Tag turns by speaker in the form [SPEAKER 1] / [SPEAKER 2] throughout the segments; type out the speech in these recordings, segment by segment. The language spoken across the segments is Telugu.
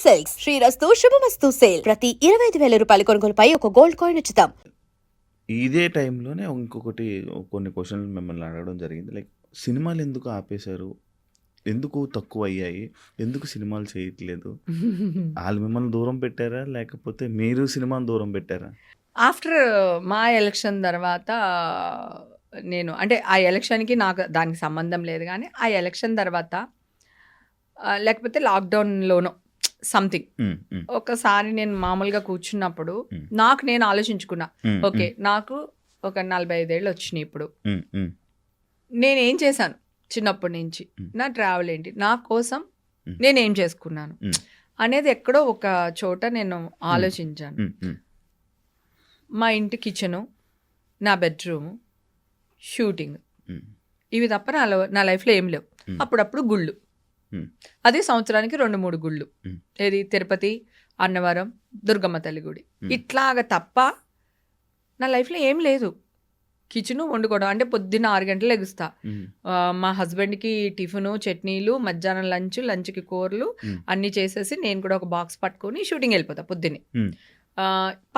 [SPEAKER 1] సిల్క్స్ శ్రీరస్తు శుభమస్తు సేల్ ప్రతి 25,000 రూపాయల కొనుగోలుపై ఒక గోల్డ్ కాయిన్ ఉచితం.
[SPEAKER 2] ఇదే టైంలోనే ఇంకొకటి కొన్ని క్వశ్చన్లు మిమ్మల్ని అడగడం జరిగింది. లైక్ సినిమాలు ఎందుకు ఆపేశారు? ఎందుకు తక్కువ అయ్యాయి? ఎందుకు సినిమాలు చేయట్లేదు? వాళ్ళు మిమ్మల్ని దూరం పెట్టారా? లేకపోతే మీరు సినిమాని దూరం పెట్టారా?
[SPEAKER 3] ఆఫ్టర్ మా ఎలక్షన్ తర్వాత నేను అంటే ఆ ఎలక్షన్కి నాకు దానికి సంబంధం లేదు, కానీ ఆ ఎలక్షన్ తర్వాత లేకపోతే లాక్డౌన్లోనో సంథింగ్ ఒకసారి నేను మామూలుగా కూర్చున్నప్పుడు నాకు నేను ఆలోచించుకున్నా, ఓకే నాకు ఒక 45 ఏళ్ళు వచ్చినాయి ఇప్పుడు, నేనేం చేశాను చిన్నప్పటి నుంచి, నా ట్రావెల్ ఏంటి, నా కోసం నేనేం చేసుకున్నాను అనేది ఎక్కడో ఒక చోట నేను ఆలోచించాను. మా ఇంటి కిచెను, నా బెడ్రూము, షూటింగ్, ఇవి తప్ప నా లైఫ్లో ఏం లేవు. అప్పుడప్పుడు గుళ్ళు, అది సంవత్సరానికి 2-3 గుళ్ళు, ఏది తిరుపతి, అన్నవరం, దుర్గమ్మ తల్లి గుడి, ఇట్లాగ తప్ప నా లైఫ్లో ఏం లేదు. కిచెను వండుకోవడం అంటే పొద్దున్న 6 గంటలు లెగుస్తా, మా హస్బెండ్కి టిఫిను, చట్నీలు, మధ్యాహ్నం లంచ్కి కూరలు అన్నీ చేసేసి నేను కూడా ఒక బాక్స్ పట్టుకొని షూటింగ్ వెళ్ళిపోతా పొద్దున్నే.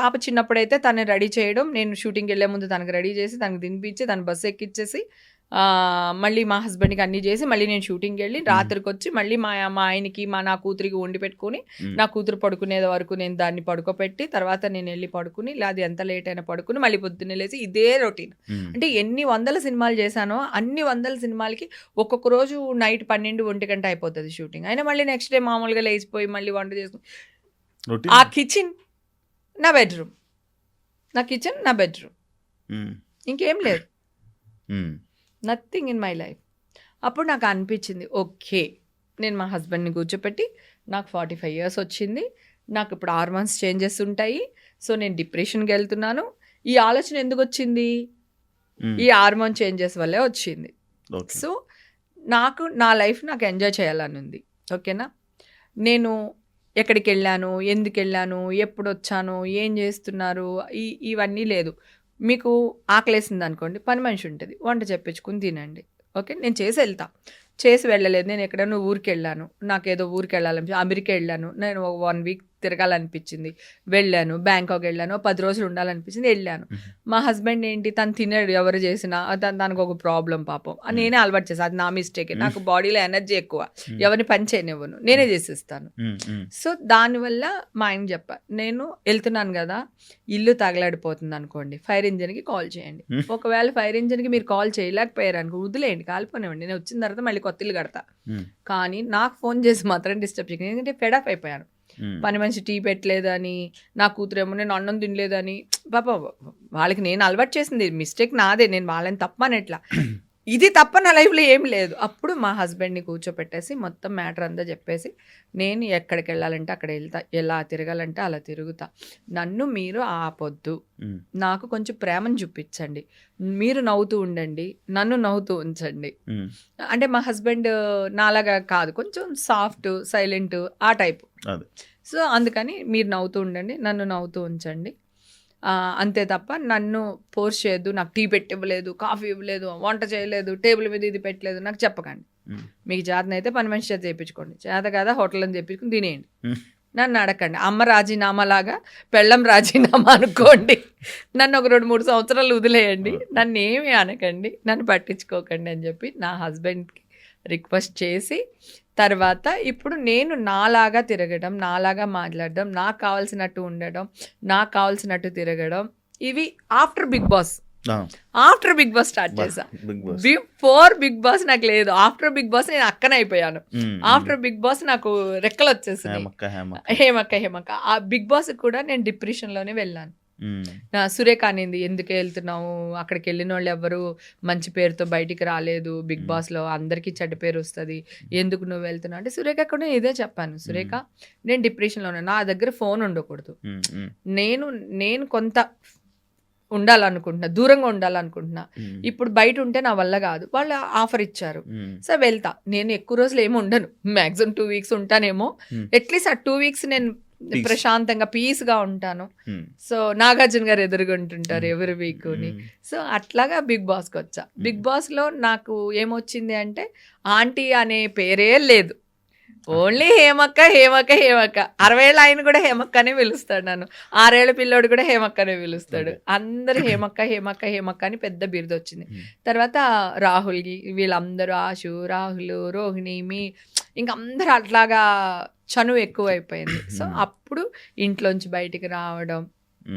[SPEAKER 3] పాప చిన్నప్పుడైతే తను రెడీ చేయడం, నేను షూటింగ్కి వెళ్ళే ముందు తనకు రెడీ చేసి తనకు తినిపించి తను బస్సు ఎక్కిచ్చేసి మళ్ళీ మా హస్బెండ్కి అన్నీ చేసి మళ్ళీ నేను షూటింగ్కి వెళ్ళి రాత్రికి వచ్చి మళ్ళీ మా ఆయనకి నా కూతురికి వండి పెట్టుకుని నా కూతురు పడుకునేది వరకు నేను దాన్ని పడుకోపెట్టి తర్వాత నేను వెళ్ళి పడుకుని, లేదా ఎంత లేట్ అయినా పడుకుని మళ్ళీ పొద్దున్నే లేచి ఇదే రొటీన్. అంటే ఎన్ని 100 సినిమాలు చేశానో అన్ని 100 సినిమాలకి ఒక్కొక్క రోజు నైట్ 12-1 గంట అయిపోతుంది షూటింగ్. అయినా మళ్ళీ నెక్స్ట్ డే మామూలుగా లేచిపోయి మళ్ళీ వంట చేసుకుని ఆ కిచెన్ నా బెడ్రూమ్, నా కిచెన్ నా బెడ్రూమ్, ఇంకేం లేదు, నథింగ్ ఇన్ మై లైఫ్. అప్పుడు నాకు అనిపించింది, ఓకే నేను మా హస్బెండ్ని కూర్చోపెట్టి, నాకు 45 ఇయర్స్ వచ్చింది, నాకు ఇప్పుడు హార్మోన్స్ చేంజెస్ ఉంటాయి, సో నేను డిప్రెషన్కి వెళ్తున్నాను. ఈ ఆలోచన ఎందుకు వచ్చింది? ఈ హార్మోన్ చేంజెస్ వల్లే వచ్చింది. సో నాకు నా లైఫ్ నాకు ఎంజాయ్ చేయాలని ఉంది, ఓకేనా. నేను ఎక్కడికి వెళ్ళాను, ఎందుకు వెళ్ళాను, ఎప్పుడు వచ్చాను, ఏం చేస్తున్నారు, ఇవన్నీ లేదు. మీకు ఆకలేసింది అనుకోండి, పని మనిషి ఉంటుంది, వంట చెప్పించుకుని తినండి, ఓకే. నేను చేసి వెళ్ళలేదు. నేను ఎక్కడైనా ఊరికి వెళ్ళాను, నాకేదో ఊరికి వెళ్ళాలనిపించి అమెరికా వెళ్ళాను, నేను 1 వీక్ తిరగాలనిపించింది, వెళ్ళాను. బ్యాంకాక్ వెళ్ళాను, 10 రోజులు ఉండాలనిపించింది, వెళ్ళాను. మా హస్బెండ్ ఏంటి, తను తినడు ఎవరు చేసినా, తనకు ఒక ప్రాబ్లం పాపం, నేనే అలవాటు చేసాను, అది నా మిస్టేక్. నాకు బాడీలో ఎనర్జీ ఎక్కువ, ఎవరిని పని చేయనివ్వను, నేనే చేసిస్తాను. సో దానివల్ల మా ఆయన చెప్పా, నేను వెళ్తున్నాను కదా, ఇల్లు తగలాడిపోతుంది అనుకోండి, ఫైర్ ఇంజిన్కి కాల్ చేయండి. ఒకవేళ ఫైర్ ఇంజిన్కి మీరు కాల్ చేయలేకపోయారు అనుకో, వదిలేయండి, కాలిపోనివ్వండి, నేను వచ్చిన తర్వాత మళ్ళీ కొత్త ఇల్లు కడతా. కానీ నాకు ఫోన్ చేసి మాత్రం డిస్టర్బ్ చేయకండి, ఎందుకంటే ఫెడప్ అయిపోయాను. పని మనిషి టీ పెట్టలేదని, నా కూతురేమో నేను అన్నం తినలేదని, పాప వాళ్ళకి నేను అలవాటు చేసింది మిస్టేక్ నాదే, నేను వాళ్ళని తప్పనట్లా, ఇది తప్ప నా లైఫ్లో ఏం లేదు. అప్పుడు మా హస్బెండ్ని కూర్చోపెట్టేసి మొత్తం మ్యాటర్ అంతా చెప్పేసి, నేను ఎక్కడికి వెళ్ళాలంటే అక్కడ వెళ్తా, ఎలా తిరగాలంటే అలా తిరుగుతా, నన్ను మీరు ఆపొద్దు, నాకు కొంచెం ప్రేమను చూపించండి, మీరు నవ్వుతూ ఉండండి, నన్ను నవ్వుతూ ఉంచండి. అంటే మా హస్బెండ్ నాలాగా కాదు, కొంచెం సాఫ్ట్ సైలెంట్ ఆ టైపు. సో అందుకని మీరు నవ్వుతూ ఉండండి, నన్ను నవ్వుతూ ఉంచండి, అంతే తప్ప నన్ను ఫోర్స్ చేయొద్దు, నాకు టీ పెట్టి ఇవ్వలేదు, కాఫీ ఇవ్వలేదు, వంట చేయలేదు, టేబుల్ మీద ఇది పెట్టలేదు, నాకు చెప్పకండి. మీకు చేతనైతే పని మనిషి చేత చేయించుకోండి, చేత కదా హోటల్ అని చెప్పించుకుని తినేయండి, నన్ను అడగండి. అమ్మ రాజీనామా లాగా పెళ్ళం రాజీనామా అనుకోండి, నన్ను ఒక 2-3 సంవత్సరాలు వదిలేయండి, నన్ను ఏమీ అనకండి, నన్ను పట్టించుకోకండి అని చెప్పి నా హస్బెండ్కి రిక్వెస్ట్ చేసి, తర్వాత ఇప్పుడు నేను నాలాగా తిరగడం, నాలాగా మాట్లాడడం, నాకు కావాల్సినట్టు ఉండడం, నాకు కావాల్సినట్టు తిరగడం, ఇవి ఆఫ్టర్ బిగ్ బాస్ స్టార్ట్ చేశా. బిఫోర్ బిగ్ బాస్ నాకు లేదు, ఆఫ్టర్ బిగ్ బాస్ నేను అక్కనైపోయాను. ఆఫ్టర్ బిగ్ బాస్ నాకు రెక్కలు వచ్చేసింది, హేమక్క. ఆ బిగ్ బాస్ కూడా నేను డిప్రెషన్లోనే వెళ్ళాను. సురేఖ అనింది, ఎందుకు వెళ్తున్నావు, అక్కడికి వెళ్ళిన వాళ్ళు ఎవరు మంచి పేరుతో బయటికి రాలేదు, బిగ్ బాస్లో అందరికీ చెడ్డ పేరు వస్తుంది, ఎందుకు నువ్వు వెళ్తున్నావు అంటే, సురేఖ కూడా ఇదే చెప్పాను, సురేఖ నేను డిప్రెషన్లో ఉన్నాను, నా దగ్గర ఫోన్ ఉండకూడదు, నేను కొంత ఉండాలనుకుంటున్నా, దూరంగా ఉండాలనుకుంటున్నా, ఇప్పుడు బయట ఉంటే నా వల్ల కాదు, వాళ్ళు ఆఫర్ ఇచ్చారు, సో వెళ్తా. నేను ఎక్కువ రోజులు ఏమి ఉండను, మ్యాక్సిమం 2 వీక్స్ ఉంటానేమో, అట్లీస్ట్ ఆ 2 వీక్స్ నేను ప్రశాంతంగా పీస్గా ఉంటాను. సో నాగార్జున గారు ఎదురుగుంటుంటారు ఎవరి వీక్ని. సో అట్లాగా బిగ్ బాస్కి వచ్చా. బిగ్ బాస్లో నాకు ఏమొచ్చింది అంటే, ఆంటీ అనే పేరే లేదు, ఓన్లీ హేమక్క హేమక్క హేమక్క 60 ఏళ్ళ ఆయన కూడా హేమక్క అనే పిలుస్తాడు నన్ను, 6 ఏళ్ళ పిల్లోడు కూడా హేమక్క అనే పిలుస్తాడు. అందరూ హేమక్క హేమక్క హేమక్క అని పెద్ద బిరుదు వచ్చింది. తర్వాత రాహుల్ వీళ్ళందరూ ఆశు, రాహుల్, రోహిణి, మీ ఇంక అందరూ అట్లాగా చనువు ఎక్కువ అయిపోయింది. సో అప్పుడు ఇంట్లోంచి బయటికి రావడం,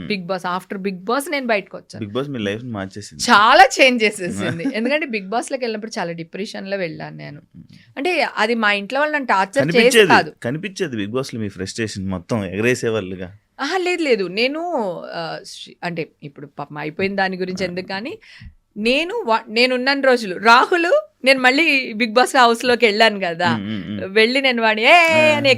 [SPEAKER 3] Bigg Boss, after Bigg Boss నేను బయటకు వచ్చాను.
[SPEAKER 2] బిగ్ బాస్ మీ లైఫ్ మార్చేసింది,
[SPEAKER 3] చాలా చేంజ్ చేసేసింది. ఎందుకంటే బిగ్ బాస్ లోకి వెళ్ళినప్పుడు చాలా డిప్రెషన్ లో వెళ్ళాను నేను. అంటే అది మా ఇంట్లో వాళ్ళు నన్ను టార్చర్ చేసి కాదు,
[SPEAKER 2] కనిపించేది బిగ్ బాస్ లో మీ ఫ్రస్ట్రేషన్ మొత్తం ఎగరేసేవాళ్ళుగా.
[SPEAKER 3] లేదు నేను అంటే ఇప్పుడు పాపం అయిపోయిన దాని గురించి ఎందుకు, కానీ నేనున్న రోజులు రాహుల్ నేను మళ్ళీ బిగ్ బాస్ హౌస్ లోకి వెళ్ళాను కదా, వెళ్ళి నేను వాడిని అని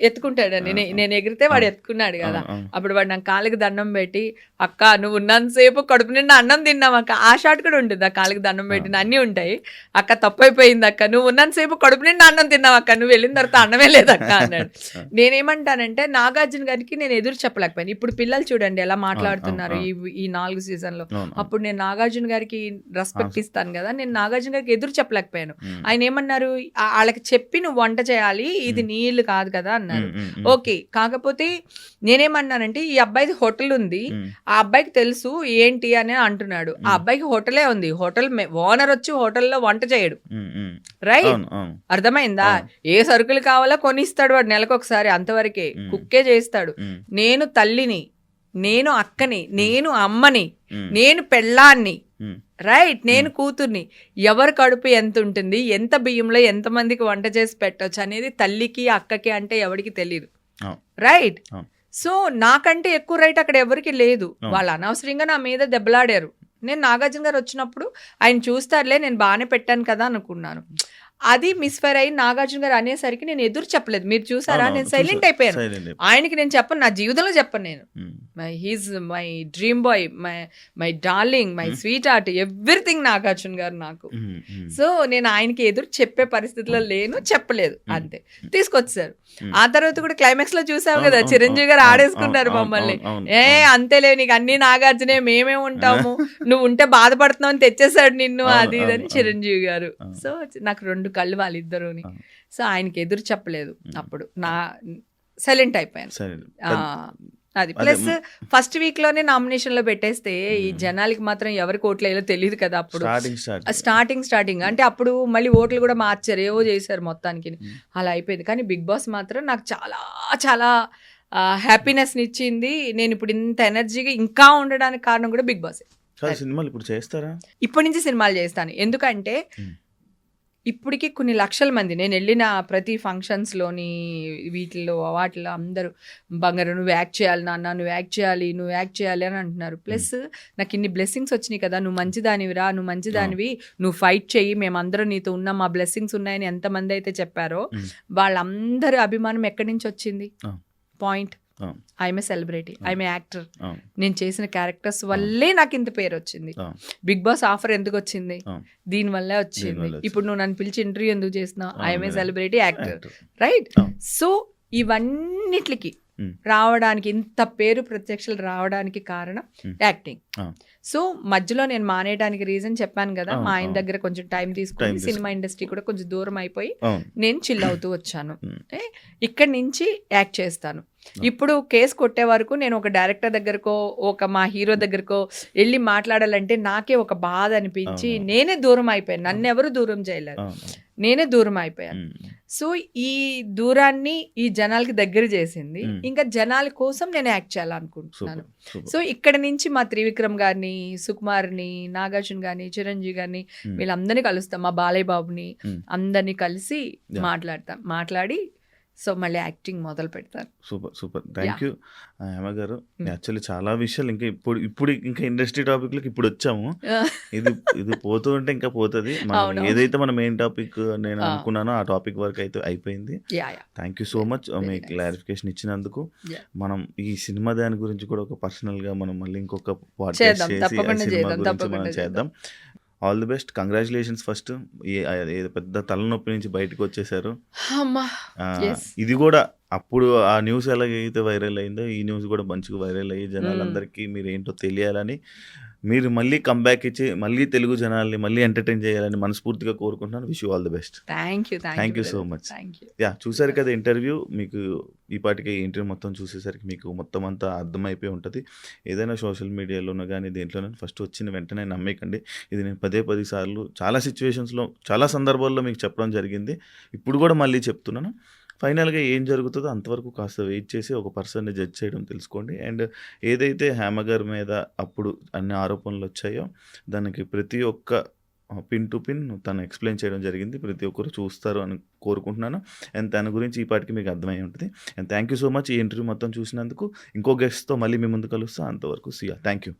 [SPEAKER 3] ఎత్తుకుంటాడు, నేను ఎగిరితే వాడు ఎత్తుకున్నాడు కదా, అప్పుడు వాడు నాకు కాళ్ళకి దండం పెట్టి, అక్క నువ్వు ఉన్నంతసేపు కడుపు నిండా అన్నం తిన్నావు అక్క, ఆ షాట్ కూడా ఉంటుంది, ఆ కాళ్ళకి దండం పెట్టిన అన్నీ ఉంటాయి, అక్క తప్పైపోయింది అక్క, నువ్వు ఉన్నంతసేపు కడుపు నిండా అన్నం తిన్నావు అక్క, నువ్వు వెళ్ళిన తర్వాత అన్నమే లేదక్క అన్నాడు. నేనేమంటానంటే నాగార్జున గారికి నేను ఎదురు చెప్పలేకపోయాను. ఇప్పుడు పిల్లలు చూడండి ఎలా మాట్లాడుతున్నారు ఈ 4 సీజన్లో. అప్పుడు నేను నాగార్జున గారికి రెస్పెక్ట్ ఇస్తాను కదా, నేను నాగార్జున గారికి ఎదురు చెప్పలేకపోయాను. ఆయన ఏమన్నారు, వాళ్ళకి చెప్పి నువ్వు వంట చేయాలి, ఇది నీళ్ళు కాదు కదా అన్నారు. ఓకే, కాకపోతే నేనేమన్నానంటే ఈ అబ్బాయిది హోటల్ ఉంది, ఆ అబ్బాయికి తెలుసు ఏంటి అని అంటున్నాడు. ఆ అబ్బాయికి హోటలే ఉంది, హోటల్ ఓనర్ వచ్చి హోటల్లో వంట చేయడు, రైట్? అర్థమైందా? ఏ సరుకులు కావాలో కొనిస్తాడు వాడు నెలకొకసారి, అంతవరకే. కుక్కే చేస్తాడు. నేను తల్లిని, నేను అక్కని, నేను అమ్మని, నేను పెళ్ళాన్ని, రైట్, నేను కూతుర్ని. ఎవరి కడుపు ఎంత ఉంటుంది, ఎంత బియ్యంలో ఎంతమందికి వంట చేసి పెట్టొచ్చు అనేది తల్లికి అక్కకి అంటే ఎవరికి తెలియదు, రైట్? సో నాకంటే ఎక్కువ రైట్ అక్కడ ఎవరికి లేదు. వాళ్ళు అనవసరంగా నా మీద దెబ్బలాడారు. నేను నాగార్జున గారు వచ్చినప్పుడు ఆయన చూస్తారులే నేను బాగానే పెట్టాను కదా అనుకున్నాను. అది మిస్ఫైర్ అయ్యి నాగార్జున గారు అనేసరికి నేను ఎదురు చెప్పలేదు. మీరు చూసారా, నేను సైలెంట్ అయిపోయాను. ఆయనకి నేను చెప్పను, నా జీవితంలో చెప్పను నేను. He's my dream boy, my darling, my sweet heart, everything Nagarjuna గారు నాకు. సో నేను ఆయనకి ఎదురు చెప్పే పరిస్థితిలో లేను, చెప్పలేదు, అంతే. తీసుకొచ్చారు. ఆ తర్వాత కూడా క్లైమాక్స్ లో చూసావు కదా, చిరంజీవి గారు ఆడేసుకున్నారు మమ్మల్ని. అంతేలే, నీకు అన్ని నాగార్జునే, మేమే ఉంటాము, నువ్వు ఉంటే బాధపడుతున్నావు అని తెచ్చేసాడు నిన్ను, అది ఇదని చిరంజీవి గారు. సో నాకు 2 కళ్ళు వాళ్ళిద్దరుని. సో ఆయనకి ఎదురు చెప్పలేదు, అప్పుడు నా సైలెంట్ అయిపోయాను. అది ప్లస్ ఫస్ట్ వీక్ లోనే నామినేషన్ లో పెట్టేస్తే ఈ జనాలకి మాత్రం ఎవరికి ఓట్లు వేయాలో తెలియదు కదా. అప్పుడు స్టార్టింగ్ అంటే అప్పుడు మళ్ళీ ఓట్లు కూడా మార్చారు, ఏవో చేశారు మొత్తానికి, అలా అయిపోయింది. కానీ బిగ్ బాస్ మాత్రం నాకు చాలా చాలా హ్యాపీనెస్ ఇచ్చింది. నేను ఇప్పుడు ఇంత ఎనర్జీగా ఇంకా ఉండడానికి కారణం కూడా బిగ్ బాస్.
[SPEAKER 2] సినిమాలు ఇప్పుడు చేస్తారా?
[SPEAKER 3] ఇప్పటి నుంచి సినిమాలు చేస్తాను. ఎందుకంటే ఇప్పటికి కొన్ని లక్షల మంది, నేను వెళ్ళిన ప్రతి ఫంక్షన్స్లోని వీటిల్లో వాటిలో అందరూ బంగారు నువ్వు యాక్ట్ చేయాలి నాన్న, నువ్వు యాక్ట్ చేయాలి అని అంటున్నారు. ప్లస్ నాకు ఇన్ని బ్లెస్సింగ్స్ వచ్చినాయి కదా, నువ్వు మంచిదానివిరా, నువ్వు మంచిదానివి, నువ్వు ఫైట్ చెయ్యి, మేమందరం నీతో ఉన్నాం, మా బ్లెస్సింగ్స్ ఉన్నాయని ఎంతమంది అయితే చెప్పారో వాళ్ళందరి అభిమానం ఎక్కడి నుంచి వచ్చింది? Point, I'm a celebrity, I'm a actor. నేను చేసిన క్యారెక్టర్స్ వల్లే నాకు ఇంత పేరు వచ్చింది. బిగ్ బాస్ ఆఫర్ ఎందుకు వచ్చింది? దీని వల్లే వచ్చింది. ఇప్పుడు నువ్వు నన్ను పిలిచి ఇంటర్వ్యూ ఎందుకు చేస్తున్నావు? I'm a celebrity actor, right? So ఇవన్నిటికి రావడానికి, ఇంత పేరు ప్రత్యక్షలు రావడానికి కారణం యాక్టింగ్. సో మధ్యలో నేను మానేయడానికి రీజన్ చెప్పాను కదా, మా ఆయన దగ్గర కొంచెం టైం తీసుకుని సినిమా ఇండస్ట్రీ కూడా కొంచెం దూరం అయిపోయి నేను చిల్ అవుతూ వచ్చాను. ఇక్కడి నుంచి యాక్ట్ చేస్తాను. ఇప్పుడు కేసు కొట్టే వరకు నేను ఒక డైరెక్టర్ దగ్గరకో ఒక మా హీరో దగ్గరకో వెళ్ళి మాట్లాడాలంటే నాకే ఒక బాధ అనిపించి నేనే దూరం అయిపోయాను. నన్ను ఎవరు దూరం చేయలేరు, నేనే దూరం అయిపోయాను. సో ఈ దూరాన్ని ఈ జనాలకి దగ్గర చేసింది. ఇంకా జనాల కోసం నేను యాక్ట్ చేయాలనుకుంటున్నాను. సో ఇక్కడ నుంచి మా త్రివిక్రమ్ గారిని, సుకుమార్ని, నాగార్జున గారిని, చిరంజీవి గారిని వీళ్ళందరినీ కలుస్తాం, మా బాలయ్య బాబుని అందరినీ కలిసి మాట్లాడి సో మళ్ళీ యాక్టింగ్ మొదలు పెడతాను.
[SPEAKER 2] సూపర్ థ్యాంక్ యూ హేమ గారు. యాక్చువల్లీ చాలా విషయాలు ఇంకా ఇప్పుడు ఇంకా ఇండస్ట్రీ టాపిక్లకి ఇప్పుడు వచ్చాము. ఇది పోతూ ఉంటే ఇంకా పోతుంది. ఏదైతే మన మెయిన్ టాపిక్ నేను అనుకున్నానో ఆ టాపిక్ వరకు అయితే అయిపోయింది. Thank you so much me clarification ఇచ్చినందుకు. మనం ఈ సినిమా దాని గురించి కూడా ఒక పర్సనల్ గా మనం మళ్ళీ ఇంకొక పాడ్కాస్ట్ చేసి సినిమా గురించి మనం చేద్దాం. All the best, congratulations first. పెద్ద తలనొప్పి నుంచి బయటకు వచ్చేసారు. ఇది కూడా అప్పుడు ఆ న్యూస్ ఎలాగైతే వైరల్ అయిందో ఈ న్యూస్ కూడా మంచిగా వైరల్ అయ్యి జనాలందరికీ మీరు ఏంటో తెలియాలని మీరు మళ్ళీ కంబ్యాక్ ఇచ్చి మళ్ళీ తెలుగు జనాల్ని మళ్ళీ ఎంటర్టైన్ చేయాలని మనస్ఫూర్తిగా కోరుకుంటున్నాను. Wish you all the best.
[SPEAKER 3] Thank you
[SPEAKER 2] Thank you so much.
[SPEAKER 3] Thank you.
[SPEAKER 2] చూసారు కదా ఇంటర్వ్యూ. మీకు ఈ పాటికి ఇంటర్వ్యూ మొత్తం చూసేసరికి మీకు మొత్తం అంతా అర్థమైపోయి ఉంటుంది. ఏదైనా సోషల్ మీడియాలోనో కానీ దేంట్లోనో ఫస్ట్ వచ్చిన వెంటనే నమ్మేకండి. ఇది నేను 10 సార్లు చాలా సిచ్యువేషన్స్లో చాలా సందర్భాల్లో మీకు చెప్పడం జరిగింది. ఇప్పుడు కూడా మళ్ళీ చెప్తున్నాను. ఫైనల్గా ఏం జరుగుతుందో అంతవరకు కాస్త వెయిట్ చేసి ఒక పర్సన్ని జడ్జ్ చేయడం తెలుసుకోండి. అండ్ ఏదైతే హేమ గారి మీద అప్పుడు అన్ని ఆరోపణలు వచ్చాయో దానికి ప్రతి ఒక్క పిన్ టు పిన్ తను ఎక్స్ప్లెయిన్ చేయడం జరిగింది. ప్రతి ఒక్కరు చూస్తారు అని కోరుకుంటున్నాను. అండ్ తన గురించి ఈ పాటికి మీకు అర్థమై ఉంటుంది. And thank you so much ఈ ఇంటర్వ్యూ మొత్తం చూసినందుకు. ఇంకో గెస్ట్తో మళ్ళీ మీ ముందు కలుస్తా. అంతవరకు సియా. Thank you.